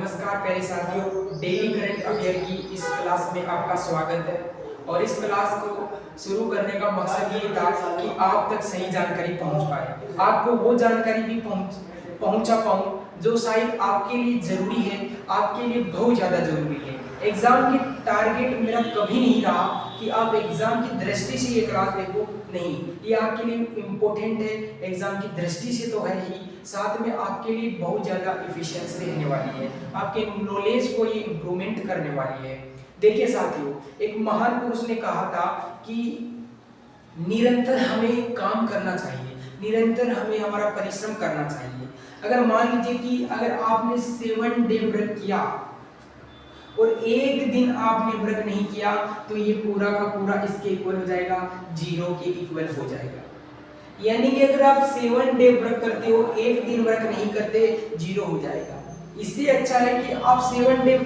नमस्कार प्यारे साथियों, डेली करंट अफेयर की इस क्लास में आपका स्वागत है। और इस क्लास को शुरू करने का मकसद ये था कि आप तक सही जानकारी पहुंच पाए, आपको वो जानकारी भी पहुंचा पाऊं जो शायद आपके लिए जरूरी है, आपके लिए बहुत ज़्यादा जरूरी है। एग्जाम की टारगेट मेरा कभी नहीं रहा कि आप एग्जाम की दृष्टि से ये क्लास देखो, नहीं, ये आपके लिए इम्पोर्टेंट है, एग्जाम की दृष्टि से तो है ही, साथ में आपके लिए बहुत ज़्यादा इफिशियंसी रहने वाली है, आपके नॉलेज को ये इम्प्रूवमेंट करने वाली है। देखिए साथियों, एक महान पुरुष ने कहा था कि निरंतर हमें काम करना चाहिए, निरंतर हमें हमारा परिश्रम करना चाहिए। अगर मान लीजिए कि अगर आपने 7 डे वर्क किया और एक दिन आपने वर्क नहीं किया तो ये पूरा का पूरा इसके इक्वल हो जाएगा, 0 के इक्वल हो जाएगा। यानी कि अगर आप 7 डे वर्क करते हो, एक दिन वर्क नहीं करते, 0 हो जाएगा। इससे अच्छा है कि आप 7 डे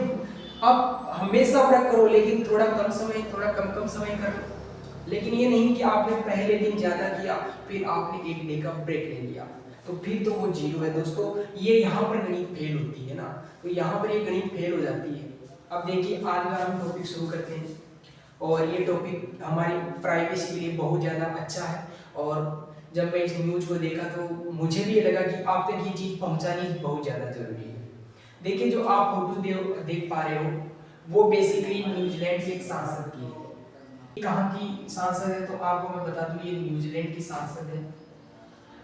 आप हमेशा वर्क करो, लेकिन थोड़ा कम समय, थोड़ा कम समय करो। लेकिन ये नहीं कि आपने पहले दिन ज्यादा किया फिर आपने एक डे का ब्रेक ले लिया, तो फिर तो वो 0 है दोस्तों। ये यहाँ पर गणित फेल होती है ना, तो यहाँ पर ये गणित फेल हो जाती है। अब देखिए, आज का हम टॉपिक शुरू करते हैं और ये टॉपिक हमारी प्राइवेसी के लिए बहुत ज़्यादा अच्छा है। और जब मैं इस न्यूज को देखा तो मुझे भी ये लगा कि आप तक ये चीज़ पहुंचानी बहुत ज़्यादा जरूरी है। देखिए, जो आप फोटो देख पा रहे हो वो बेसिकली न्यूजीलैंड के एक सांसद की है। कहाँ की सांसद है तो आपको मैं बता दूं, ये न्यूजीलैंड की सांसद है।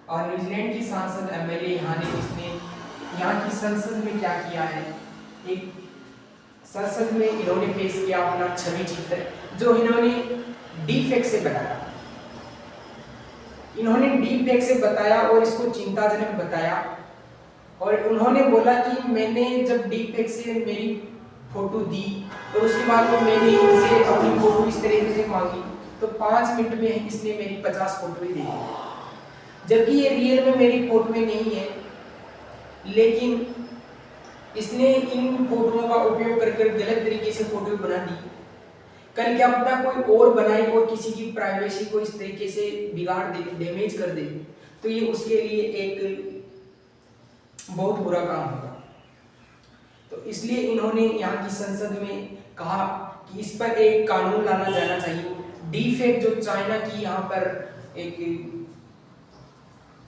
और न्यूजीलैंड की सांसद एमएलए यहाँ ने, इसने यहाँ की संसद में क्या किया है, एक संसद में इन्होंने पेश किया अपना छवि चित्र जो इन्होंने डीफेक्ट से बनाया। इन्होंने डीफेक्ट से बताया और इसको चिंताजनक बताया। और उन्होंने बोला कि मैंने जब डीफेक्ट से मेरी फोटो दी और उसके बाद वो मैंने इनसे अपनी फोटो इस तरीके से मांगी तो 5 मिनट में इसने मेरी 50 फोटो ही दी, जबकि ये रियल में मेरी फोटो नहीं है। लेकिन इसने इन फोटोओं का उपयोग करके गलत तरीके से फोटो बना दी। कल क्या पता कोई और बनाई और किसी की प्राइवेसी को इस तरीके से बिगाड़ दे, डैमेज कर दे, तो ये उसके लिए एक बहुत बुरा काम होगा। तो इसलिए इन्होंने यहाँ की संसद में कहा कि इस पर एक कानून लाना जाना चाहिए। डीफेक्ट जो चाइना की यहाँ पर एक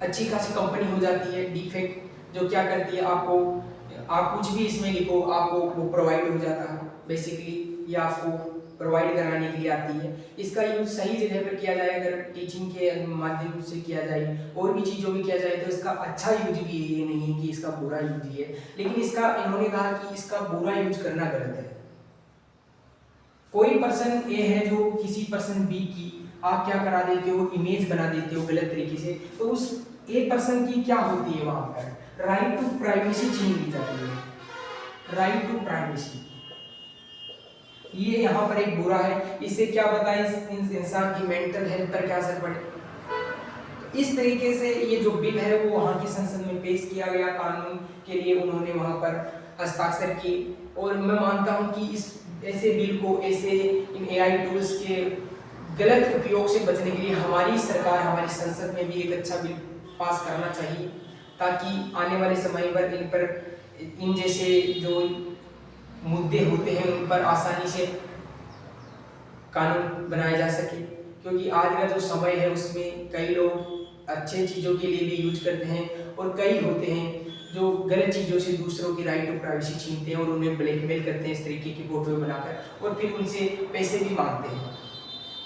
अच्छी खासी कंपनी हो जाती है, डीफेक्ट जो क्या करती है, आपको आप कुछ भी इसमें लिखो आपको वो प्रोवाइड हो जाता है। बेसिकली ये आपको प्रोवाइड कराने के लिए आती है। इसका यूज सही जगह पर किया जाए, अगर टीचिंग के माध्यम से किया जाए और भी चीज़ों में किया जाए तो इसका अच्छा यूज भी है, ये नहीं है कि इसका बुरा यूज ही है। लेकिन इसका इन्होंने कहा कि इसका बुरा यूज करना गलत है। कोई पर्सन ए है जो किसी पर्सन बी की आप क्या करा देते हो, इमेज बना देते हो गलत तरीके से, तो उस ए पर्सन की क्या होती है, वहां पर राइट टू प्राइवेसी छीन ली जाती है। राइट टू प्राइवेसी ये यहाँ पर एक बुरा है। इससे क्या बताएं, इस इंसान की मेंटल हेल्थ पर क्या असर पड़े। इस तरीके से ये जो बिल है वो वहाँ की संसद में पेश किया गया, कानून के लिए उन्होंने वहाँ पर हस्ताक्षर किए। और मैं मानता हूँ कि इस ऐसे बिल को, ऐसे इन एआई टूल्स के गलत उपयोग से बचने के लिए हमारी सरकार, हमारी संसद में भी एक अच्छा बिल पास करना चाहिए, ताकि आने वाले समय पर इन जैसे जो मुद्दे होते हैं उन पर आसानी से कानून बनाया जा सके। क्योंकि आज का जो समय है उसमें कई लोग अच्छे चीज़ों के लिए भी यूज करते हैं और कई होते हैं जो गलत चीज़ों से दूसरों की राइट टू प्राइवेसी छीनते हैं और उन्हें ब्लैकमेल करते हैं इस तरीके की फोटो बनाकर और फिर उनसे पैसे भी मांगते हैं।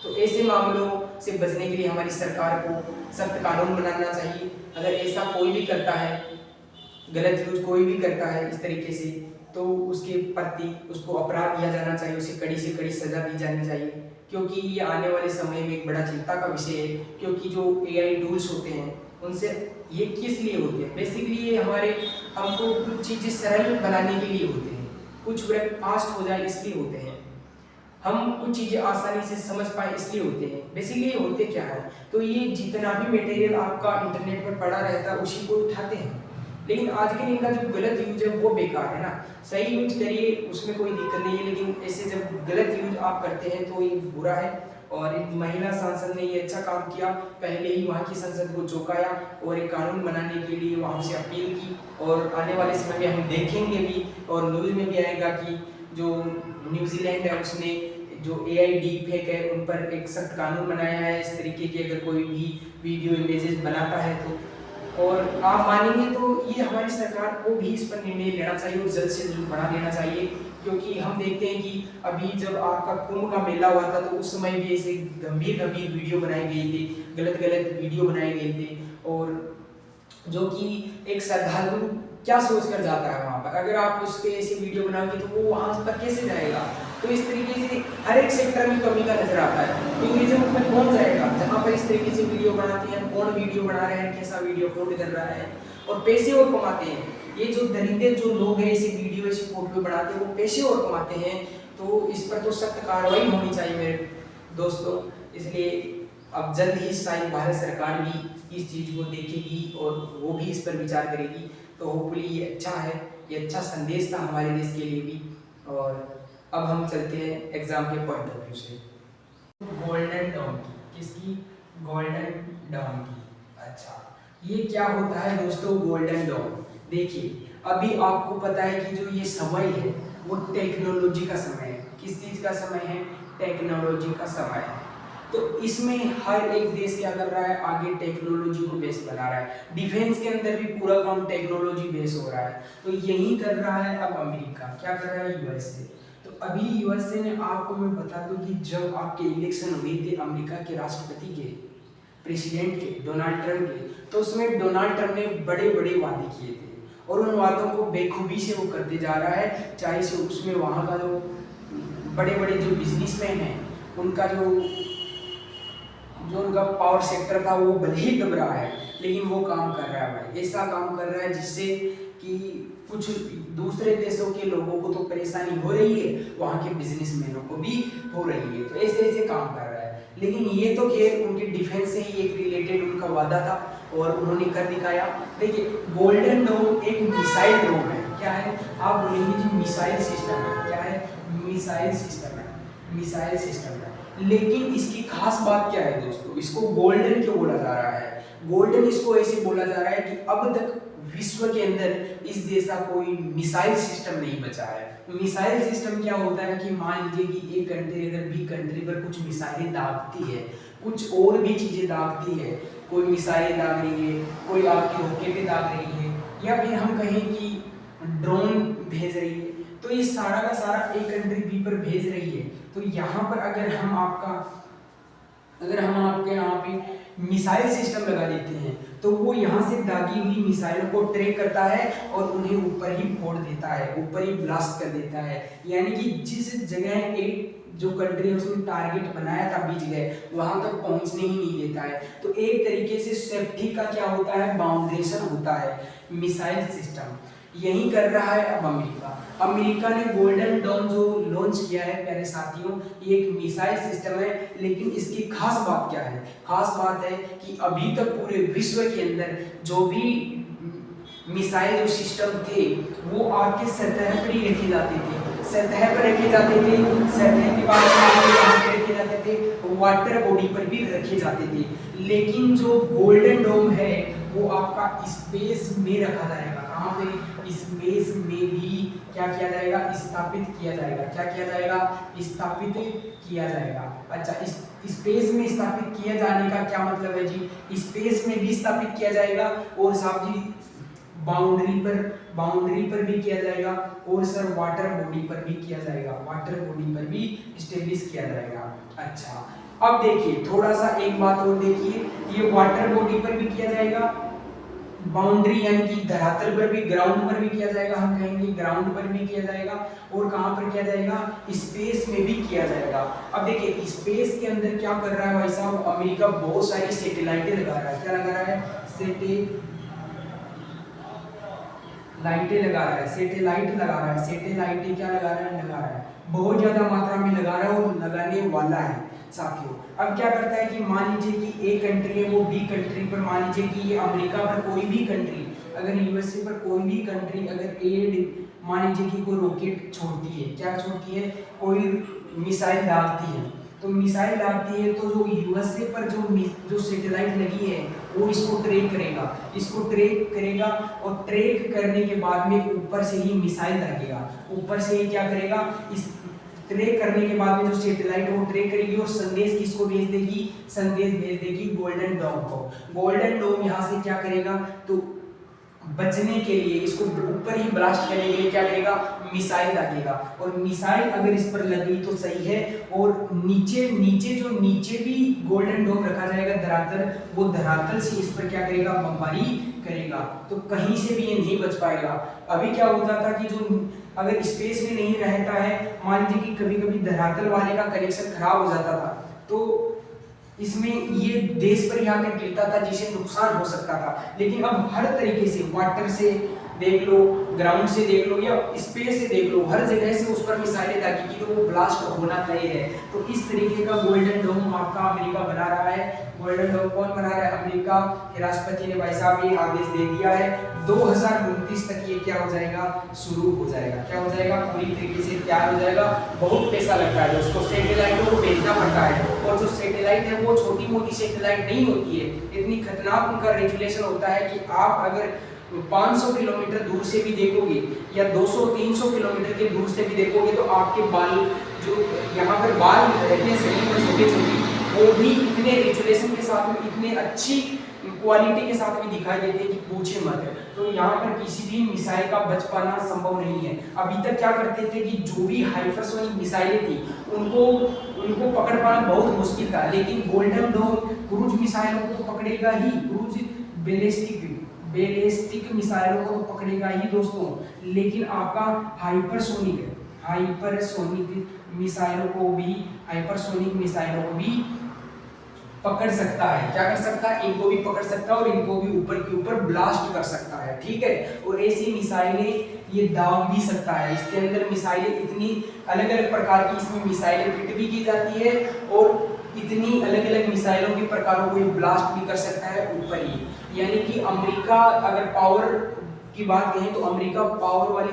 तो ऐसे मामलों से बचने के लिए हमारी सरकार को सख्त कानून बनाना चाहिए। अगर ऐसा कोई भी करता है, गलत यूज कोई भी करता है इस तरीके से, तो उसके प्रति उसको अपराध दिया जाना चाहिए, उसे कड़ी से कड़ी सजा दी जानी चाहिए। क्योंकि ये आने वाले समय में एक बड़ा चिंता का विषय है। क्योंकि जो एआई टूल्स होते हैं उनसे ये किस लिए होते हैं, बेसिकली ये हमारे हमको कुछ चीज़ें सरल बनाने के लिए होते हैं, कुछ वर्क फास्ट हो जाए इसलिए होते हैं, हम कुछ चीज़ें आसानी से समझ पाए इसलिए होते हैं। बेसिकली होते क्या है, तो ये जितना भी मटेरियल आपका इंटरनेट पर पड़ा रहता है उसी को उठाते हैं। लेकिन आज के दिन का जो गलत यूज है वो बेकार है ना। सही यूज करिए, उसमें कोई दिक्कत नहीं है, लेकिन ऐसे जब गलत यूज आप करते हैं तो ये बुरा है। और एक महिला सांसद ने ये अच्छा काम किया, पहले ही वहाँ की संसद को चौंकाया और एक कानून बनाने के लिए वहाँ से अपील की। और आने वाले समय में हम देखेंगे भी और न्यूज़ में भी आएगा कि जो न्यूजीलैंड है उसने जो एआई डीप फेक है उन पर एक सख्त कानून बनाया है इस तरीके के, अगर कोई भी वीडियो इमेजेस बनाता है तो। और आप मानेंगे तो ये हमारी सरकार को भी इस पर निर्णय लेना चाहिए और जल्द से जल्द बढ़ा देना चाहिए, क्योंकि हम देखते हैं कि अभी जब आपका कुंभ का मेला हुआ था तो उस समय भी ऐसे गंभीर गंभीर वीडियो बनाए गए थे, गलत गलत वीडियो बनाए गए थे, और जो कि एक श्रद्धालु क्या सोच कर जाता है वहाँ पर, अगर आप उस पर ऐसी वीडियो बनाओगे तो वो वहाँ पर कैसे जाएगा। तो इस तरीके से हर एक सेक्टर में कमी का नजर आता है। तो टूरिज्म में कौन जाएगा जहाँ पर इस तरीके से वीडियो बनाते हैं, कौन वीडियो बना रहे हैं, कैसा वीडियो अपलोड कर रहा है, और पैसे और कमाते हैं। ये जो दरिंदे जो लोग हैं ऐसी वीडियो ऐसी फोटो बनाते हैं वो पैसे और कमाते हैं। तो इस पर तो सख्त कार्रवाई होनी चाहिए मेरे दोस्तों। इसलिए अब जल्द ही शायद भारत सरकार भी इस चीज़ को देखेगी और वो भी इस पर विचार करेगी। तो होपफुली ये अच्छा है, ये अच्छा संदेश था हमारे देश के लिए भी। और अब हम चलते हैं एग्जाम के पॉइंट ऑफ व्यू से। गोल्डन डॉन की, किसकी? गोल्डन डॉन की। अच्छा, ये क्या होता है दोस्तों गोल्डन डॉन? देखिए अभी आपको पता है कि जो ये समय है वो टेक्नोलॉजी का समय है। किस चीज़ का समय है? टेक्नोलॉजी का समय है। तो इसमें हर एक देश क्या कर रहा है? आगे टेक्नोलॉजी को बेस बना रहा है। डिफेंस के अंदर भी पूरा काम टेक्नोलॉजी बेस हो रहा है। तो यही कर रहा है अब अमेरिका। क्या कर रहा है? यूएसए। तो अभी यूएसए ने, आपको मैं बता दूं कि जब आपके इलेक्शन हुए थे अमेरिका के राष्ट्रपति के, प्रेसिडेंट के, डोनाल्ड ट्रंप के, तो उसमें डोनाल्ड ट्रंप ने बड़े बड़े वादे किए थे और उन वादों को बेखूबी से वो करते जा रहा है। चाहे से उसमें वहाँ का जो बड़े बड़े जो बिजनेसमैन हैं उनका जो उनका पावर सेक्टर था वो भले ही दब रहा है लेकिन वो काम कर रहा है भाई, ऐसा काम कर रहा है जिससे कि कुछ दूसरे देशों के लोगों को तो परेशानी हो रही है, वहाँ के बिजनेसमैनों को भी हो रही है। तो ऐसे ऐसे काम कर रहा है। लेकिन ये तो खैर उनके डिफेंस से ही एक रिलेटेड उनका वादा था और उन्होंने कर दिखाया। देखिए गोल्डन डोम एक मिसाइल डोम है। क्या है? आप बोलेंगे जी मिसाइल सिस्टम है। क्या है? मिसाइल सिस्टम है, मिसाइल सिस्टम है। लेकिन इसकी खास बात क्या है दोस्तों? इसको गोल्डन क्यों बोला जा रहा है? गोल्डन इसको ऐसे बोला जा रहा है कि अब तक विश्व के अंदर इस जैसा कोई मिसाइल सिस्टम नहीं बचा है। मिसाइल सिस्टम क्या होता है कि मान लीजिए कि एक कंट्री अगर बी कंट्री पर कुछ मिसाइलें दागती है, कुछ और भी चीजें दागती है, कोई मिसाइलें दाग रही है, कोई आपकी रॉकेटें दाग रही है, या फिर हम कहें कि ड्रोन भेज रही है, तो ये सारा का सारा एक कंट्री बी पर भेज रही है। तो यहाँ पर अगर हम आपके यहाँ पे मिसाइल सिस्टम लगा देते हैं तो वो यहाँ से दागी हुई मिसाइलों को ट्रैक करता है और उन्हें ऊपर ही फोड़ देता है, ऊपर ही ब्लास्ट कर देता है। यानी कि जिस जगह एक जो कंट्री है उसने टारगेट बनाया था बीच गए वहां तक पहुंचने ही नहीं देता है। तो एक तरीके से सेफ्टी का क्या होता है? बाउंड्रेशन होता है मिसाइल सिस्टम। यही कर रहा है अब अमेरिका। अमेरिका ने गोल्डन डॉन जो लॉन्च किया है प्यारे साथियों, ये एक मिसाइल सिस्टम है। लेकिन इसकी खास बात क्या है? खास बात है कि अभी तक पूरे विश्व के अंदर जो भी मिसाइल जो सिस्टम थे वो आग के सतह पर ही रखे जाते थे, सतह पर रखे जाते थे, सतह के बाद रखे जाते थे, वाटर बॉडी पर भी रखे जाते थे। लेकिन जो गोल्डन डोम है वो आपका स्पेस में रखा जाएगा। कहाँ पे? स्पेस में भी क्या किया जाएगा? स्थापित किया जाएगा। क्या किया जाएगा? स्थापित किया जाएगा। अच्छा, इस स्पेस में स्थापित किया जाने का क्या मतलब है जी? स्पेस में भी स्थापित किया जाएगा और साहब जी बाउंड्री पर भी किया जाएगा और सर वाटर बॉडी पर भी किया जाएगा, वाटर बॉडी पर भी स्टेब्लिश किया जाएगा। अच्छा, अब देखिए थोड़ा सा एक बात और देखिए, ये वाटर बॉडी पर भी किया जाएगा, बाउंड्री यानी कि धरातल पर भी, ग्राउंड पर भी किया जाएगा, हम कहेंगे ग्राउंड पर भी किया जाएगा, और कहाँ पर किया जाएगा? स्पेस में भी किया जाएगा। अब देखिए स्पेस के अंदर क्या कर रहा है भाई साहब? अमेरिका बहुत सारी सैटेलाइटें लगा रहा है। क्या लगा रहा है? लाइटें लगा रहा है, सैटेलाइट लगा रहा है। सैटेलाइटें क्या लगा रहा है? लगा रहा है, बहुत ज्यादा मात्रा में लगा रहा है और लगाने वाला है साथियों। अब क्या करता है कि मान लीजिए कि एक कंट्री है वो बी कंट्री पर, मान लीजिए कि ये अमेरिका पर कोई भी कंट्री, अगर यूएसए पर कोई भी कंट्री अगर मान लीजिए कि कोई रॉकेट छोड़ती है, क्या छोड़ती है? कोई मिसाइल दागती है, तो मिसाइल दागती है तो जो यूएसए पर जो सैटेलाइट लगी है वो इसको ट्रैक करेगा और ट्रैक करने के बाद में ऊपर से ही मिसाइल दागेगा। ऊपर से ही क्या करेगा, इस ट्रैक करने के बाद में जो सैटेलाइट है वो ट्रैक करेगी और संदेश किसको भेज देगी, संदेश भेज देगी गोल्डन डोम को। गोल्डन डोम यहाँ से क्या करेगा, तो बचने के लिए इसको ऊपर ही ब्लास्ट करने के लिए क्या करेगा, मिसाइल दागेगा। और मिसाइल अगर इस पर लगी तो सही है, और नीचे भी गोल्डन डोम रखा जाएगा धरातल, वो धरातल से इस पर क्या करेगा, बमबारी करेगा, तो कहीं से भी ये नहीं बच पाएगा। अभी क्या होता था कि जो अगर स्पेस में नहीं रहता है, मान लीजिए कि कभी कभी धरातल वाले का कनेक्शन खराब हो जाता था, तो इसमें ये देश पर यहाँ पर गिरता था जिससे नुकसान हो सकता था। लेकिन अब हर तरीके से, वाटर से देख लो, ग्राउंड से देख लो या स्पेस से देख लो, हर जगह से उस पर मिसाइलें दागी की तो वो ब्लास्ट होना तय है। तो इस तरीके का गोल्डन डोम आपका अमेरिका बना रहा है। गोल्डन डोम कौन बना रहा है, अमेरिका के राष्ट्रपति ने भाई साहब ये आदेश दे दिया है। 2029 तक ये क्या हो जाएगा, शुरू हो जाएगा, क्या हो जाएगा, पूरी तरीके से तैयार हो जाएगा। बहुत पैसा लगता है दोस्तों, सैटेलाइटों को भेजना पड़ता है, और जो सैटेलाइट है वो छोटी मोटी सैटेलाइट नहीं होती है, इतनी खतरनाक उनका रेजुलेशन होता है कि आप अगर 500 किलोमीटर दूर से भी देखोगे या 200-300 किलोमीटर के दूर से भी देखोगे तो आपके बाल, जो यहाँ पर बाल रहते हैं शरीर में छोटे-छोटे, वो भी इतने रेजुलेशन के साथ में, इतने अच्छी क्वालिटी के साथ में दिखाई देते हैं कि पूछे मत। तो यहाँ पर किसी भी मिसाइल का बच पाना संभव नहीं है। अभी तक क्या करते थे कि जो भी हाइपरसोनिक मिसाइलें थी उनको पकड़ पाना बहुत मुश्किल था, लेकिन गोल्डन डोम क्रूज मिसाइलों को तो पकड़ेगा ही, क्रूज बैलिस्टिक मिसाइलों को तो पकड़ेगा ही दोस्तों, लेकिन आपका हाइपरसोनिक मिसाइलों को भी पकड़ सकता है। क्या कर सकता है, इनको भी पकड़ सकता है और इनको भी ऊपर के ऊपर ब्लास्ट कर सकता है, ठीक है। और ऐसी मिसाइलें ये दाग भी सकता है। इसके अंदर मिसाइलें इतनी अलग अलग प्रकार की इसमें मिसाइलें फिट भी की जाती है, और इतनी अलग अलग मिसाइलों के प्रकारों को ये ब्लास्ट भी कर सकता है ऊपर ही। यानी कि अमेरिका, अगर पावर की बात कहें तो अमेरिका पावर वाले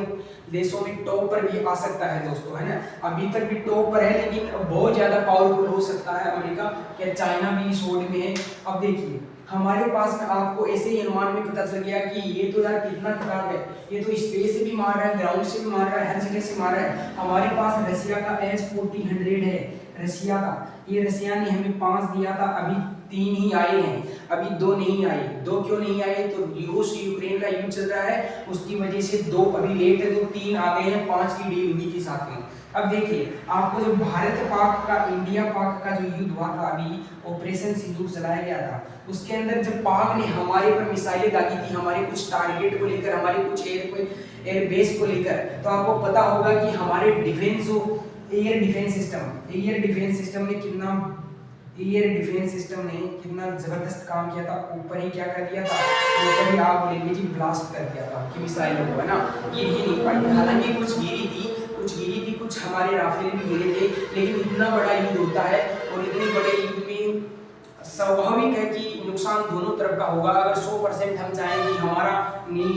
देशों में टॉप पर भी आ सकता है दोस्तों, है ना। अभी तक भी टॉप पर है, लेकिन बहुत ज्यादा पावरफुल हो सकता है अमेरिका। क्या चाइना भी इस होड़ में है। अब देखिए हमारे पास में आपको ऐसे ही अनुमान में पता चल गया कि ये तो यार कितना खराब है, ये तो स्पेस से भी मार रहा है, ग्राउंड से भी मार रहा है, हर जगह से मार रहा है। हमारे पास रशिया का S-400 है, रशिया का, ये रशिया ने हमें 5 दिया था, अभी 3 ही आए हैं, अभी 2 नहीं आए। 2 क्यों नहीं आए, तो रूस यूक्रेन का युद्ध चल रहा है, उसकी वजह से 2 अभी लेट है, तो 3 आ गए हैं, 5 की डील हुई थी साथ में। अब देखिए आपको जो भारत पाक का, इंडिया पाक का जो युद्ध हुआ था, अभी ऑपरेशन सिंदूर चलाया गया था, उसके अंदर जब पाक ने हमारे पर मिसाइलें दागी थी, हमारे कुछ टारगेट को लेकर, हमारे कुछ एयर बेस को लेकर, तो आपको पता होगा कि हमारे डिफेंस, एयर डिफेंस सिस्टम ने कितना जबरदस्त काम किया था। ऊपर ही क्या कर दिया था, ऊपर ही आप बोलेंगे जी ब्लास्ट कर दिया था कि मिसाइलों को, है ना, गिर ही नहीं पाई। हालांकि कुछ गिरी थी, कुछ हमारे राफेल भी गिरे थे, लेकिन इतना बड़ा युद्ध होता है और इतने बड़े युद्ध में स्वाभाविक है कि नुकसान दोनों तरफ का होगा। अगर 100% हम चाहें कि हमारा नहीं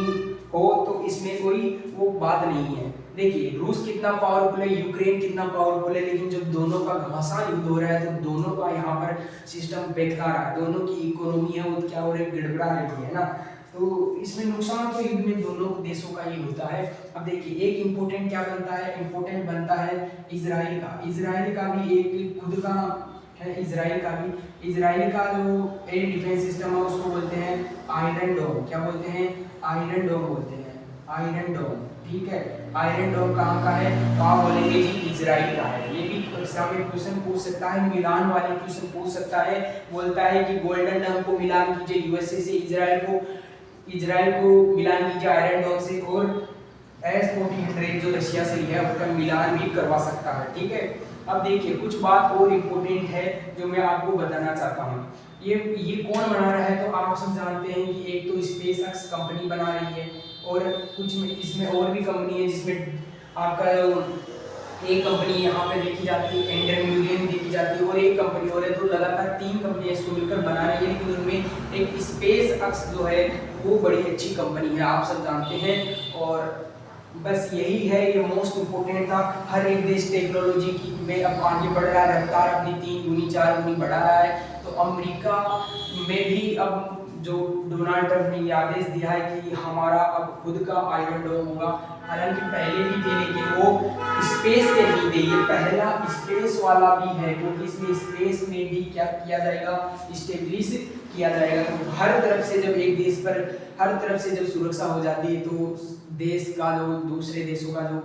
हो तो इसमें कोई वो बात नहीं है। देखिए रूस कितना पावरफुल है, यूक्रेन कितना पावरफुल है, लेकिन जब दोनों का घमासान युद्ध हो रहा है तो दोनों का यहाँ पर सिस्टम बेकार है, दोनों की इकोनॉमी है वो क्या हो रही है, गड़बड़ा रही है ना। तो इसमें नुकसान तो युद्ध में दोनों देशों का ही होता है। अब देखिए एक इम्पोर्टेंट क्या बनता है, इम्पोर्टेंट बनता है इजराइल का भी एक खुद का है। इजराइल का जो एयर डिफेंस सिस्टम है उसको बोलते हैं आयरन डोम। क्या बोलते हैं, आयरन डोम बोलते हैं, आयरन डोम, ठीक है। आयरन डोम कहाँ का है, तो आप बोलेंगे जी इजराइल का है। ये भी एग्जाम में क्वेश्चन पूछ सकता है, मिलान वाले क्वेश्चन पूछ सकता है। बोलता है कि गोल्डन डोम को मिलान कीजिए यूएसए से, इजराइल को मिलान कीजिए आयरन डोम से, और S-400 जो रशिया से लिया है उसका मिलान भी करवा सकता है, ठीक है। अब देखिए कुछ बात और इम्पोर्टेंट है जो मैं आपको बताना चाहता हूँ। ये कौन बना रहा है, तो आप सब जानते हैं कि एक तो स्पेसएक्स कंपनी बना रही है, और कुछ में इसमें और भी कंपनी है जिसमें आपका एक कंपनी यहाँ पे देखी जाती है, एंड्रोमेडा देखी जाती है, और एक कंपनी और है। तो लगातार 3 कंपनियां इसको मिलकर बना रही है, लेकिन उनमें एक स्पेसएक्स जो है वो बड़ी अच्छी कंपनी है, आप सब जानते हैं। और बस यही है, ये मोस्ट पोटेंट था। हर एक देश टेक्नोलॉजी की में अब आगे बढ़ रहा है, रफ्तार अपनी 3 गुनी 4 गुनी बढ़ा रहा है। तो अमेरिका में भी अब जो डोनाल्ड ट्रंप ने आदेश दिया है कि हमारा अब खुद का आयरन डोम होगा। हालांकि पहले भी थे लेकिन वो स्पेस के लिए थे, ये पहला स्पेस वाला भी है, क्योंकि इसमें स्पेस में भी क्या किया जाएगा, स्टेब्लिश किया जाएगा। तो हर तरफ से जब एक देश पर हर तरफ से जब सुरक्षा हो जाती है तो देश का जो दूसरे देशों का जो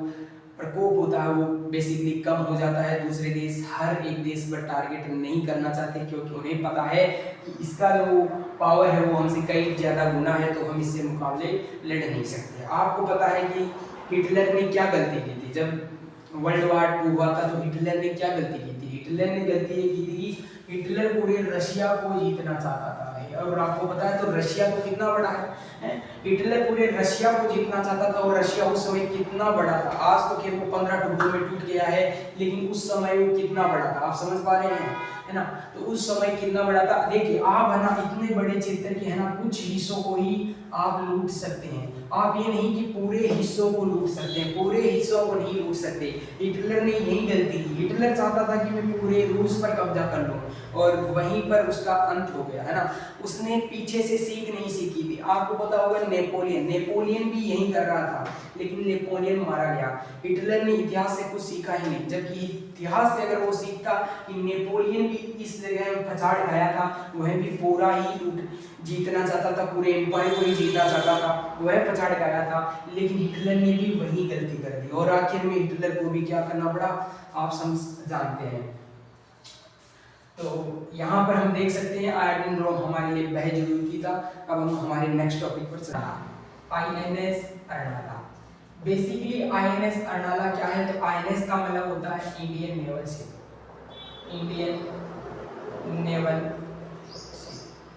प्रकोप होता है वो बेसिकली कम हो जाता है। दूसरे देश हर एक देश पर टारगेट नहीं करना चाहते, क्योंकि उन्हें पता है कि इसका जो पावर है वो हमसे कई ज़्यादा गुना है, तो हम इससे मुकाबले लड़ नहीं सकते। आपको पता है कि हिटलर ने क्या गलती की थी जब वर्ल्ड वार 2 हुआ था, तो हिटलर ने क्या गलती की थी? हिटलर ने गलती ये की थी, हिटलर पूरे रशिया को जीतना चाहता था। और आपको पता है तो रशिया तो कितना बड़ा है, हिटलर पूरे रशिया को जीतना चाहता था। और रशिया उस समय कितना बड़ा था, आज तो खैर वो 15 टुकड़ों में टूट गया है, लेकिन उस समय वो कितना बड़ा था, आप समझ पा रहे हैं, है ना। तो उस समय कितना बड़ा था। देखिए आप है ना इतने बड़े क्षेत्र के है ना कुछ हिस्सों को ही आप लूट सकते हैं, आप ये नहीं कि पूरे हिस्सों को लूट सकते हैं, पूरे हिस्सों को नहीं लूट सकते। हिटलर ने यही गलती की, हिटलर चाहता था कि मैं पूरे रूस पर कब्जा कर लूं, और वहीं पर उसका अंत हो गया, है ना। उसने पीछे से सीख नहीं सीखी थी। आपको पता होगा नेपोलियन भी यही कर रहा था, लेकिन नेपोलियन मारा गया। हिटलर ने इतिहास से कुछ सीखा ही नहीं, जबकि इतिहास से अगर वो सीखता कि नेपोलियन भी इस जगह में पछाड़ खाया था, वह भी पूरा ही लूट जीतना चाहता था, पूरे एम्पायर को ही जीतना चाहता था, वह पछाड़ गया था, लेकिन हिटलर ने भी वही गलती कर दी। और आखिर में हिटलर को भी क्या करना पड़ा, आप समझ जानते हैं। तो यहाँ पर हम देख सकते हैं आयरन डोम हमारे लिए बेहद जरूरी था। अब हम हमारे नेक्स्ट टॉपिक पर चलते। INS Arnala. Basically INS Arnala क्या है, तो आईएनएस का मतलब होता है Indian naval ship, Indian naval.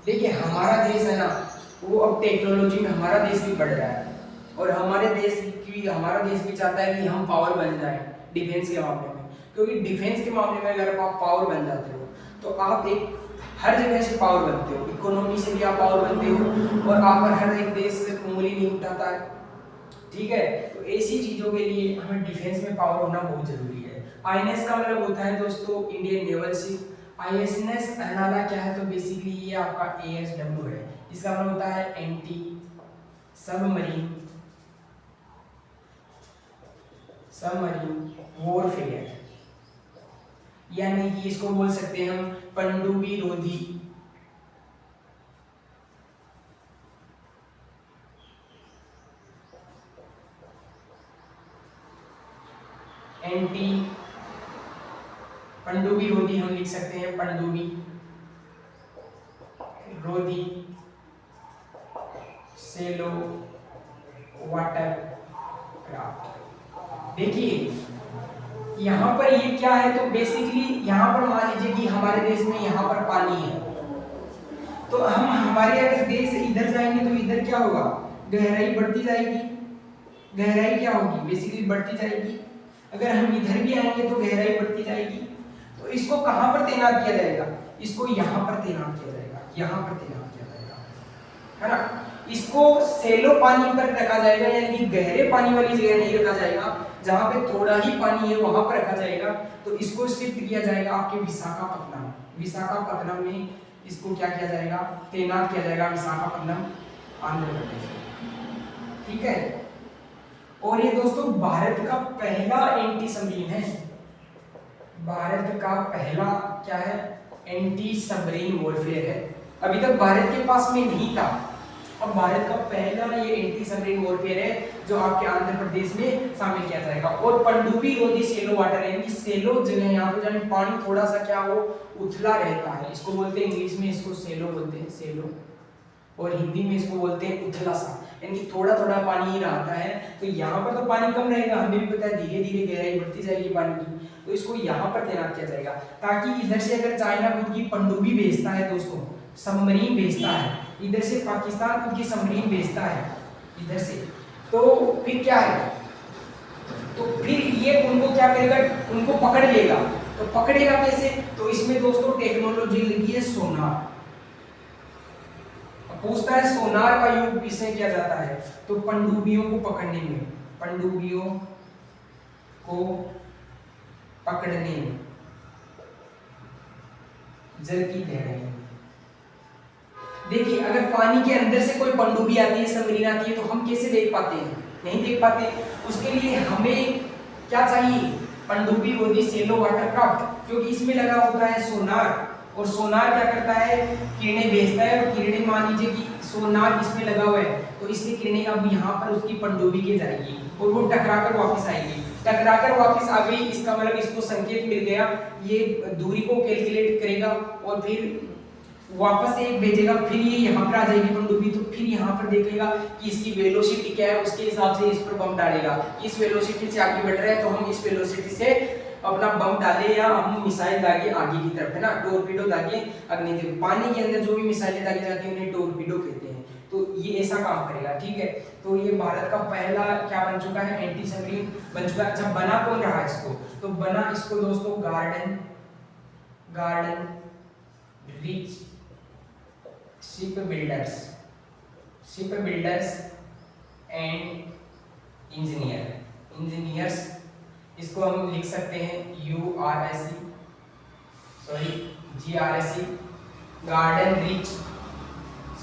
देखिए हमारा देश है ना वो अब टेक्नोलॉजी में हमारा देश भी बढ़ रहा है, और हमारा देश भी चाहता है कि हम पावर बन जाए डिफेंस के मामले में, क्योंकि डिफेंस के मामले में अगर आप पावर बन जाते हो तो आप एक हर जगह से पावर बनते हो, इकोनॉमी से भी आप पावर बनते हो, और आप हर एक देश से उंगली नहीं उठाता है, ठीक है। तो ऐसी चीज़ों के लिए हमें डिफेंस में पावर होना बहुत जरूरी है। आईएनएस का मतलब होता है दोस्तों Indian naval ship. INS Arnala क्या है, तो बेसिकली ये आपका एएसडब्ल्यू है, इसका मतलब होता है एंटी सबमरीन वॉरफेयर, यानी कि इसको बोल सकते हैं हम पनडुब्बी रोधी हम लिख सकते हैं पनडुब्बी रोधी सेलो वाटर क्राफ्ट। देखिए यहाँ पर ये क्या है, तो बेसिकली यहाँ पर मान लीजिए कि हमारे देश में यहाँ पर पानी है, तो हम हमारे अगर देश से इधर जाएंगे तो इधर क्या होगा, गहराई बढ़ती जाएगी। गहराई क्या होगी, बेसिकली बढ़ती जाएगी। अगर हम इधर भी आएंगे तो गहराई बढ़ती जाएगी। तो इसको कहाँ पर तैनात किया जाएगा, इसको यहाँ पर तैनात किया जाएगा, यहाँ पर तैनात किया जाएगा, है ना। इसको सेलो पानी पर रखा जाएगा, यानी कि गहरे पानी वाली जगह नहीं रखा जाएगा, जहाँ पे थोड़ा ही पानी है वहां पर रखा जाएगा। तो इसको शिफ्ट किया जाएगा आपके विशाखापट्टनम में इसको क्या किया जाएगा, तैनात किया जाएगा, विशाखापट्टनम आंध्र प्रदेश, ठीक है। और ये दोस्तों भारत का पहला एंटी सबमरीन है, भारत का पहला क्या है, एंटी सबमरीन वॉरफेयर है। अभी तक भारत के पास में नहीं था, अब भारत का पहला ये एंटी सबमरीन वॉरफेयर है जो आपके आंध्र प्रदेश में शामिल किया जाएगा। और पनडुब्बी रोधी सेलो वाटर, यानी कि सेलो जगह यहाँ पे जाने पानी थोड़ा सा क्या हो उथला रहता है, इसको बोलते हैं इंग्लिश में इसको सेलो बोलते हैं, सेलो, और हिंदी में इसको बोलते हैं उथला सा, यानी थोड़ा थोड़ा पानी ही रहता है। तो यहाँ पर तो पानी कम रहेगा, हमें भी पता है धीरे धीरे गहराई बढ़ती जाएगी पानी की, तो इसको यहाँ पर तैनात किया जाएगा, ताकि इधर से अगर चाइना खुद की पनडुब्बी भेजता है दोस्तों, सबमरीन भेजता है, इधर से पाकिस्तान खुद की सबमरीन भेजता है इधर से, तो फिर क्या है, तो फिर ये उनको क्या करेगा, उनको पकड़ लेगा। तो पकड़ेगा कैसे, तो इसमें दोस्तों टेक्नोलॉजी लगी है सोनार। पूछता है सोनार का यूज किसमें किया जाता है, तो पनडुब्बियों को पकड़ने में, पनडुब्बियों को पकड़ने में, जल की गहराई में। देखिए अगर पानी के अंदर से कोई पनडुब्बी आती है, सबमरीन आती है, तो हम कैसे देख पाते हैं? नहीं देख पाते। उसके लिए हमें क्या चाहिए? पनडुब्बी होती सेलो वाटरक्राफ्ट, क्योंकि इसमें लगा होता है सोनार, और सोनार क्या करता है? किरणें भेजता है, और किरणें मान लीजिए कि सोनार इसमें लगा हुआ है, तो इससे किरणें अब यहाँ पर उसकी पनडुब्बी के जाएगी और वो टकराकर वापस आएगी। टकराकर वापस आ गई, इसका मतलब इसको संकेत मिल गया, ये दूरी को कैलकुलेट करेगा और फिर वापस से एक भेजेगा, फिर ये यहाँ पर आ जाएगी पनडुब्बी, तो फिर यहाँ पर देखेगा कि इसकी वेलोसिटी क्या है, उसके हिसाब से इस पर बम डालेगा। इस वेलोसिटी से आगे बढ़ रहा है तो हम इस वेलोसिटी से अपना बम डाले या हम मिसाइल दागे आगे की तरफ, है ना, टोरपीडो दागे अग्निदेव। पानी के अंदर जो भी मिसाइलें दागी जाती है उन्हें टोरपीडो कहते हैं। तो ये ऐसा काम करेगा, ठीक है। तो ये भारत का पहला क्या बन चुका है? एंटी सबमरीन बन चुका है। अच्छा बना कौन रहा इसको? तो बना इसको दोस्तों garden rich ship builders and engineers, इसको हम लिख सकते हैं GRSE, garden rich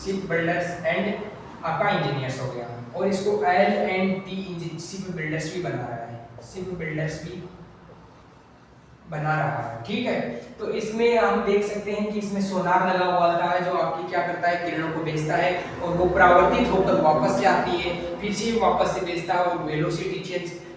ship builders and आपका इंजीनियर्स हो गया, और इसको LNT शिप बिल्डर्स भी बना रहा है, ठीक है। तो इसमें हम देख सकते हैं कि इसमें सोनार लगा हुआ होता है, जो आपकी क्या करता है? किरणों को भेजता है, और वो परावर्तित होकर वापस से आती है, फिर से वापस से भेजता है, और वेलोसिटी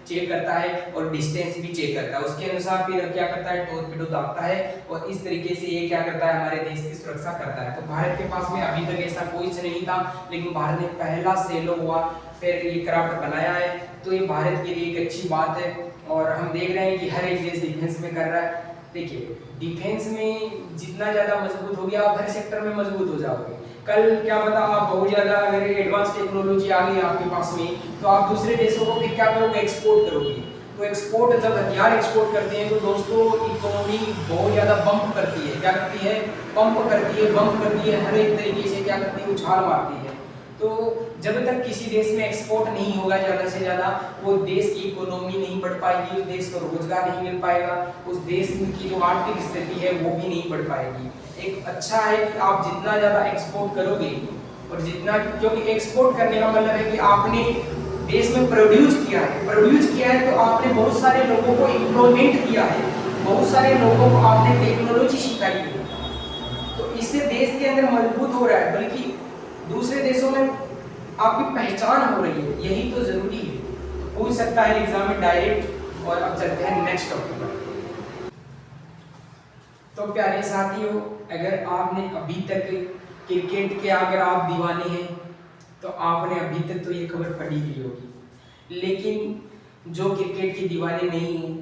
चेक करता है और डिस्टेंस भी चेक करता है। उसके अनुसार फिर क्या करता है? टोरपीडो दागता है, और इस तरीके से ये क्या करता है? हमारे देश की सुरक्षा करता है। तो भारत के पास में अभी तक ऐसा कोई नहीं था, लेकिन भारत ने पहला सेलो हुआ फिर ये क्राफ्ट बनाया है, तो ये भारत के लिए एक अच्छी बात है। और हम देख रहे हैं कि हर एक देश डिफेंस में कर रहा है। देखिए डिफेंस में जितना ज़्यादा मजबूत हो गया, आप हर सेक्टर में मजबूत हो जाओगे। कल क्या पता आप बहुत ज़्यादा अगर एडवांस टेक्नोलॉजी आ गई आपके पास में, तो आप दूसरे देशों को फिर क्या करोगे? एक्सपोर्ट करोगे। तो एक्सपोर्ट, जब हथियार एक्सपोर्ट करते हैं तो दोस्तों इकोनॉमी बहुत ज़्यादा बम्प करती है। क्या करती है? बम्प करती है, हर एक तरीके से क्या करती है? उछाल मारती है। तो जब तक किसी देश में एक्सपोर्ट नहीं होगा ज़्यादा से ज़्यादा, वो देश की इकोनॉमी नहीं बढ़ पाएगी, उस देश को रोजगार नहीं मिल पाएगा, उस देश की जो आर्थिक स्थिति है वो भी नहीं बढ़ पाएगी। एक अच्छा है कि आप जितना ज़्यादा एक्सपोर्ट करोगे, और जितना, क्योंकि एक्सपोर्ट करने का मतलब है कि आपने देश में प्रोड्यूस किया है, तो आपने बहुत सारे लोगों को एम्प्लॉयमेंट दिया है, बहुत सारे लोगों को आपने टेक्नोलॉजी सिखाई है, तो इससे देश के अंदर मजबूत हो रहा है, बल्कि दूसरे देशों में आपकी पहचान हो रही है। यही तो जरूरी है। तो पूछ सकता है एग्जाम में डायरेक्ट। और अब चलते हैं नेक्स्ट टॉपिक पर। तो प्यारे साथियों, अगर आपने अभी तक क्रिकेट के अगर आप दीवाने हैं, तो आपने अभी तक तो ये खबर पढ़ी ही होगी। लेकिन जो क्रिकेट के दीवाने नहीं हैं,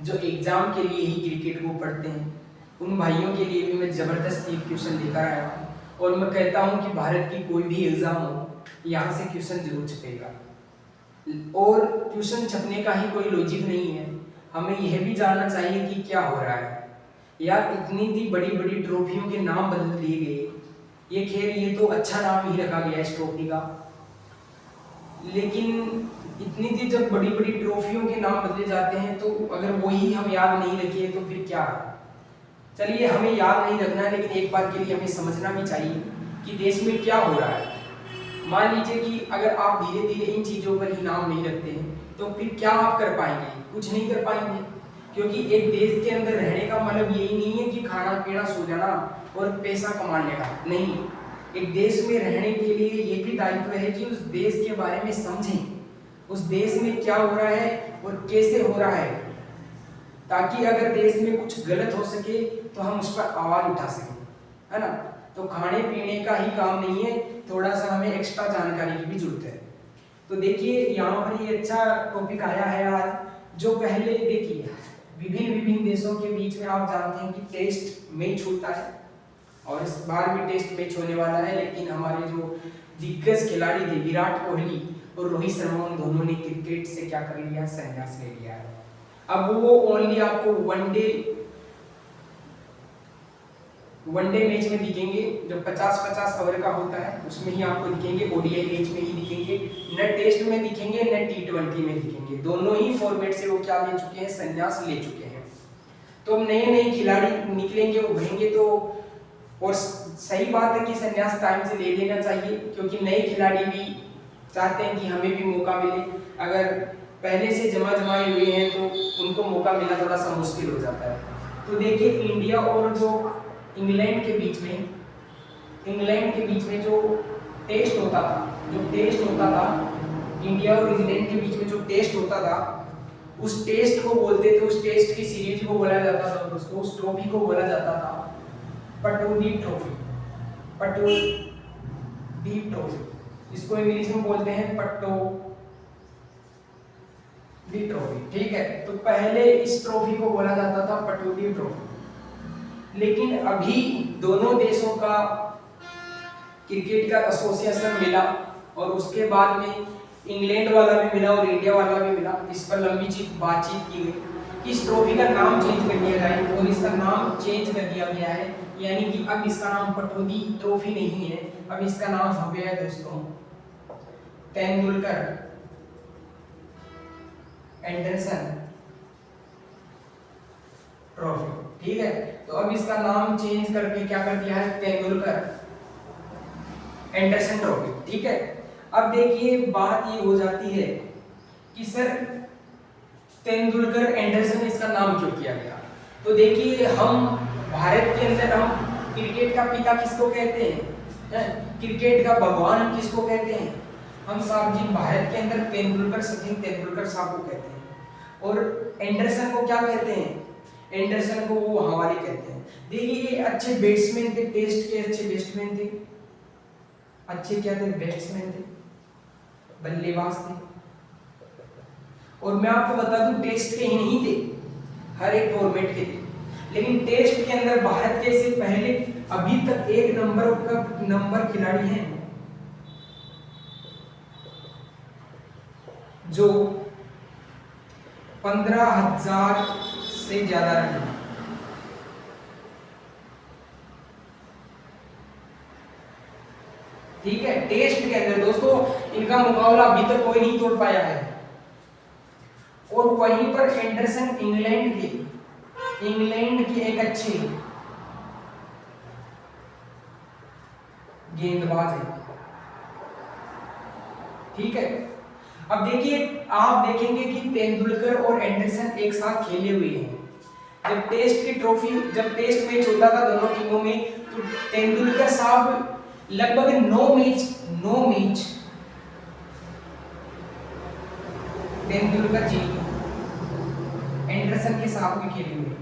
जो एग्जाम के लिए ही क्रिकेट को पढ़ते हैं, उन भाइयों के लिए भी मैं ज़बरदस्त एक क्वेश्चन लेकर आया हूँ। और मैं कहता हूँ कि भारत की कोई भी एग्जाम हो, यहाँ से क्वेश्चन जरूर छपेगा। और क्वेश्चन छपने का ही कोई लॉजिक नहीं है, हमें यह भी जानना चाहिए कि क्या हो रहा है। यार इतनी बड़ी बड़ी ट्रॉफियों के नाम बदल दिए गए, ये खैर ये तो अच्छा नाम ही रखा गया इस ट्रॉफी का, लेकिन इतनी थी जब बड़ी बड़ी ट्रॉफियों के नाम बदले जाते हैं, तो अगर वही हम याद नहीं रखे तो फिर क्या। चलिए हमें याद नहीं रखना है, लेकिन एक बार के लिए हमें समझना भी चाहिए कि देश में क्या हो रहा है। मान लीजिए कि अगर आप धीरे धीरे इन चीज़ों पर ही नाम नहीं रखते हैं, तो फिर क्या आप कर पाएंगे? कुछ नहीं कर पाएंगे, क्योंकि एक देश के अंदर रहने का मतलब यही नहीं है कि खाना पीना सो जाना और पैसा कमाने का नहीं। एक देश में रहने के लिए ये भी दायित्व है कि उस देश के बारे में समझें, उस देश में क्या हो रहा है और कैसे हो रहा है, ताकि अगर देश में कुछ गलत हो सके तो हम उस पर आवाज उठा सकें, है ना। तो खाने पीने का ही काम नहीं है, थोड़ा सा हमें एक्स्ट्रा जानकारी की भी जरूरत है। तो देखिए यहाँ पर ये अच्छा टॉपिक आया है आज, जो पहले देखिए विभिन्न देशों के बीच में आप जानते हैं कि टेस्ट मैच होता है, और इस बार भी टेस्ट मैच होने वाला है, लेकिन हमारे जो दिग्गज खिलाड़ी थे विराट कोहली और रोहित शर्मा, उन दोनों ने क्रिकेट से क्या कर लिया? संन्यास ले लिया है। अब वो ओनली आपको वनडे वनडे मैच में दिखेंगे, जो 50-50 ओवर का होता है उसमें ही आपको दिखेंगे, ओडीआई मैच में ही दिखेंगे, न टेस्ट में दिखेंगे न T20 में दिखेंगे। दोनों ही फॉर्मेट से वो क्या ले चुके हैं, संन्यास ले चुके हैं। तो अब नए नए खिलाड़ी निकलेंगे, उभरेंगे, तो और सही बात है कि संन्यास टाइम से ले लेना चाहिए, क्योंकि नए खिलाड़ी भी चाहते हैं कि हमें भी मौका मिले। अगर पहले से जमाए हुए हैं तो उनको मौका मिलना थोड़ा सा मुश्किल हो जाता है। तो देखिए इंडिया और जो इंग्लैंड के बीच में जो टेस्ट होता था, इंडिया और इंग्लैंड के बीच में जो टेस्ट होता था, उस टेस्ट को बोलते थे, उस टेस्ट की सीरीज को बोला जाता था दोस्तों, उस ट्रॉफी को बोला जाता था पटौदी ट्रॉफी। इसको इंग्लिश में बोलते हैं पटौदी ट्रॉफी, ठीक है। तो पहले इस ट्रॉफी को बोला जाता था पटौदी ट्रॉफी, लेकिन अभी दोनों देशों का क्रिकेट का एसोसिएशन मिला और उसके बाद में इंग्लैंड वाला भी मिला और इंडिया वाला भी मिला। इस पर लंबी बातचीत की गई कि इस ट्रॉफी का नाम चेंज कर दिया जाए, और इसका नाम चेंज कर दिया गया है, यानी कि अब इसका नाम पटौदी ट्रॉफी नहीं है, अब इसका नाम हो गया है दोस्तों तेंदुलकर एंडरसन ट्रॉफी, ठीक है। तो अब इसका नाम चेंज करके क्या कर दिया है, तेंदुलकर एंडरसन ट्रॉफी, ठीक है। अब देखिए बात ये हो जाती है कि सर तेंदुलकर एंडरसन इसका नाम क्यों किया गया। तो देखिए हम भारत के अंदर हम क्रिकेट का पिता किसको कहते हैं, क्रिकेट का भगवान हम किसको कहते हैं, हम साहब जी भारत के अंदर तेंदुलकर, सचिन तेंदुलकर साहब को कहते हैं। और एंडरसन को क्या कहते हैं, एंडरसन को वो हवाले कहते हैं। देखिए ये अच्छे बैट्समैन थे, टेस्ट के अच्छे बैट्समैन थे, अच्छे क्या थे, बैट्समैन थे, बल्लेबाज थे। और मैं आपको बता दूं टेस्ट के ही नहीं थे, हर एक फॉर्मेट के थे, लेकिन टेस्ट के अंदर भारत के से पहले अभी तक एक नंबर खिलाड़ी हैं जो 15,000 से ज्यादा रन, ठीक है, टेस्ट के अंदर दोस्तों इनका मुकाबला अभी तक कोई नहीं तोड़ पाया है। और वहीं पर एंडरसन इंग्लैंड के एक अच्छे गेंदबाज है, ठीक है। अब देखिए आप देखेंगे कि तेंदुलकर और एंडरसन एक साथ खेले हुए हैं। जब टेस्ट मैच होता था दोनों टीमों में, तो तेंदुलकर साहब लगभग 9 मैच तेंदुलकर जी एंडरसन के साथ में खेले हुए,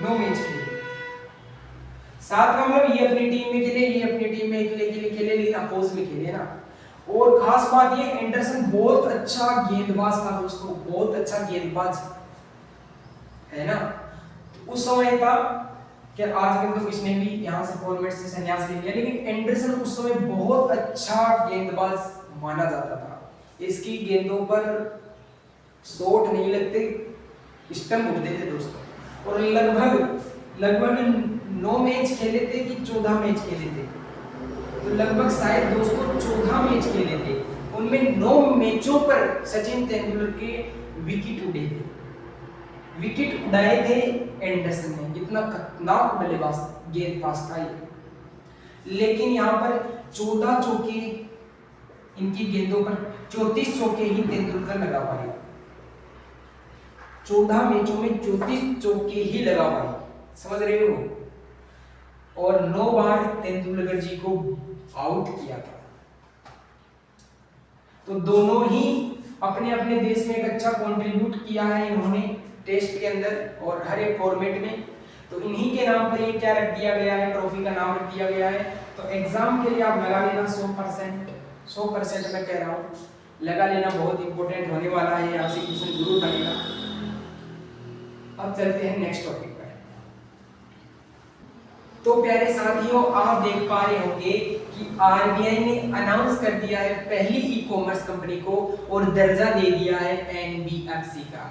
9 मैच खेले साथ में, मतलब ये अपनी टीम में खेले, ये अपनी टीम में खेले, लेकिन अपोज में खेले ना। और खास बात ये एंडरसन बहुत अच्छा गेंदबाज था दोस्तों, बहुत अच्छा गेंदबाज है ना। उस समय था कि आजकल तो किसने भी यहाँ से फॉर्मेट से संन्यास ले लिया, लेकिन एंडरसन उस समय बहुत अच्छा गेंदबाज माना जाता था। इसकी गेंदों पर शॉट नहीं लगते, स्टंप उठते थे दोस्तों। और लगभग 9 मैच खेले थे कि 14 मैच खेले थे, तो लगभग शायद दोस्तों 14 मैच खेले थे, उनमें 9 मैचों पर सचिन तेंदुलकर के विकेट उड़े थे, विकेट उड़ाए थे एंडरसन ने। इतना खतरनाक बल्लेबाज गेंदबाज था ये। लेकिन यहाँ पर 14 चौके इनकी गेंदों पर 34 चौके ही तेंदुलकर लगा पाए, 14 मैचों में 34 चौके ही लगा पाए, समझ रहे हो। और 9 बार तेंदुलकर जी को आउट किया था। तो दोनों ही अपने अपने देश में एक अच्छा कंट्रीब्यूट किया है इन्होंने टेस्ट के अंदर और हर एक फॉर्मेट में। तो इन्हीं के नाम पर ये क्या रख दिया गया है, ट्रॉफी का नाम रख दिया गया है। तो एग्जाम के लिए आप लगा लेना 100% मैं कह रहा हूँ, लगा लेना, बहुत इंपॉर्टेंट होने वाला है, यहाँ से क्वेश्चन जरूर बनेगा। अब चलते हैं नेक्स्ट टॉपिक पर। तो प्यारे साथियों आप देख पा रहे होंगे कि आरबीआई ने अनाउंस कर दिया है पहली ई कॉमर्स कंपनी को और दर्जा दे दिया है एनबीएफसी का।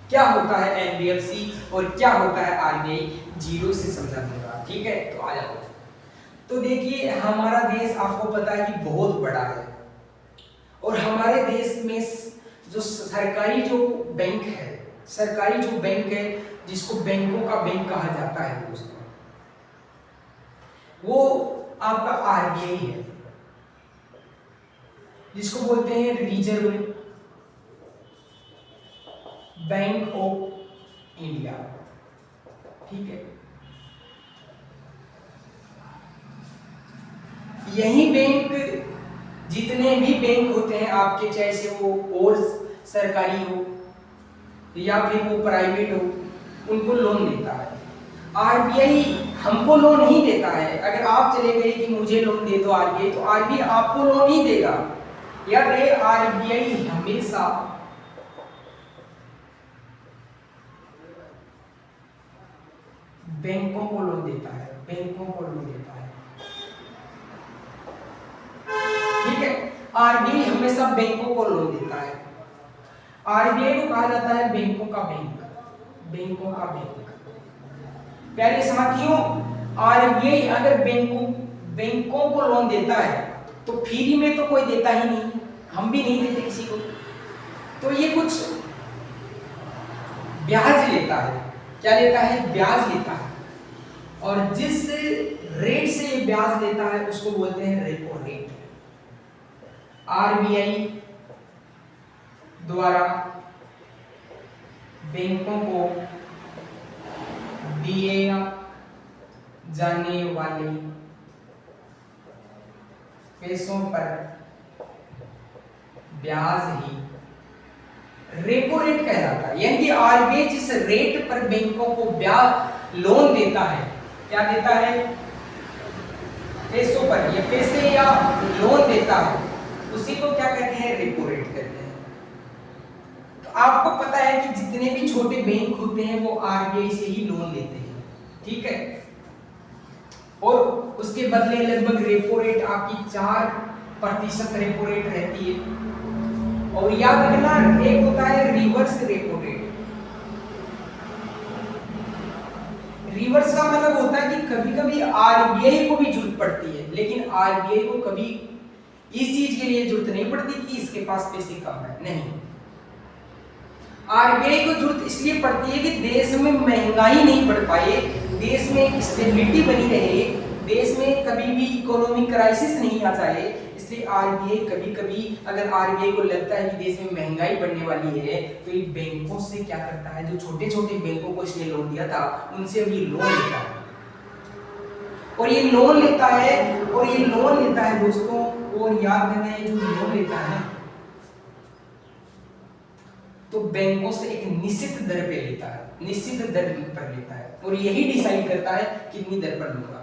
क्या होता है एनबीएफसी और क्या होता है आरबीआई, जीरो से समझा दूंगा। ठीक है, तो आ जाओ। तो देखिए हमारा देश आपको पता है कि बहुत बड़ा है और हमारे देश में जो सरकारी जो बैंक है, सरकारी जो बैंक है जिसको बैंकों का बैंक कहा जाता है दोस्तों, वो आपका आरबीआई है, जिसको बोलते हैं रिजर्व बैंक ऑफ इंडिया। ठीक है, यही बैंक, जितने भी बैंक होते हैं आपके, चाहे से वो और सरकारी हो या फिर वो प्राइवेट हो, उनको लोन देता है। आरबीआई हमको लोन नहीं देता है। अगर आप चले गए कि मुझे लोन दे दो आरबीआई, तो आरबीआई आपको लोन नहीं देगा। याद रहे, आरबीआई हमेशा बैंकों को लोन देता है, बैंकों को लोन देता है। ठीक है, आरबीआई हमेशा बैंकों को लोन देता है। आरबीआई को कहा जाता है बैंकों का बैंक, बैंकों का बैंक। प्यारे साथियों, आरबीआई अगर बैंकों को लोन देता है तो फ्री में तो कोई देता ही नहीं, हम भी नहीं देते किसी को, तो ये कुछ ब्याज लेता है। क्या लेता है? ब्याज लेता है। और जिस रेट से ये ब्याज लेता है उसको बोलते हैं रेपो रेट। आरबीआई द्वारा बैंकों को दिए जाने वाले पैसों पर ब्याज ही रेपो रेट कहलाता है। यानी कि आरबीआई जिस रेट पर बैंकों को ब्याज लोन देता है, क्या देता है? पैसों पर, या पैसे या लोन देता है, उसी को क्या कहते हैं? रेपो रेट कहते हैं। तो आपको पता है कि जितने भी छोटे बैंक होते हैं वो आरबीआई से ही लोन लेते हैं। ठीक है, और उसके बदले लगभग रेपो रेट आपकी 4% रेपो रेट रहती है। और याद रखना, एक होता है रिवर्स रेपो रेट। रिवर्स का मतलब होता है कि कभी कभी आरबीआई को भी जरूरत पड़ती है, लेकिन आरबीआई को कभी इस चीज के लिए जरूरत नहीं पड़ती कि इसके पास पैसे कम है, नहीं। आरबीआई को जरूरत इसलिए पड़ती है कि देश में महंगाई नहीं बढ़ पाए, देश में स्टेबिलिटी बनी रहे, देश में कभी भी इकोनॉमिक क्राइसिस नहीं आ जाए। इसलिए आरबीआई कभी कभी, अगर आरबीआई को लगता है कि देश में महंगाई बढ़ने वाली है, तो ये बैंकों से क्या करता है, जो छोटे छोटे बैंकों को इसने लोन दिया था उनसे अभी लोन लेता है। और ये लोन लेता है दोस्तों, और याद रखना, ये जो लोन लेता है तो बैंकों से एक निश्चित दर पे लेता है, निश्चित दर पर लेता है, और यही डिसाइड करता है कितनी दर पर लूंगा।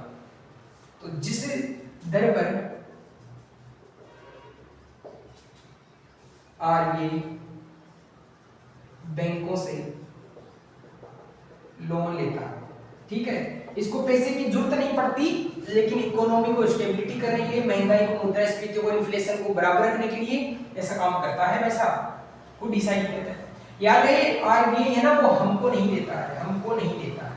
तो जिस दर पर आरबीआई बैंकों से लोन लेता है, ठीक है, इसको पैसे की जरूरत नहीं पड़ती, लेकिन इकोनॉमी को स्टेबिलिटी करने के लिए, महंगाई को, मुद्रास्फीति को, इन्फ्लेशन को बराबर रखने के लिए ऐसा काम करता है, वैसा वो डिसाइड करता है। याद है, आरबीआई है ना, वो हमको नहीं देता है, हमको नहीं देता है।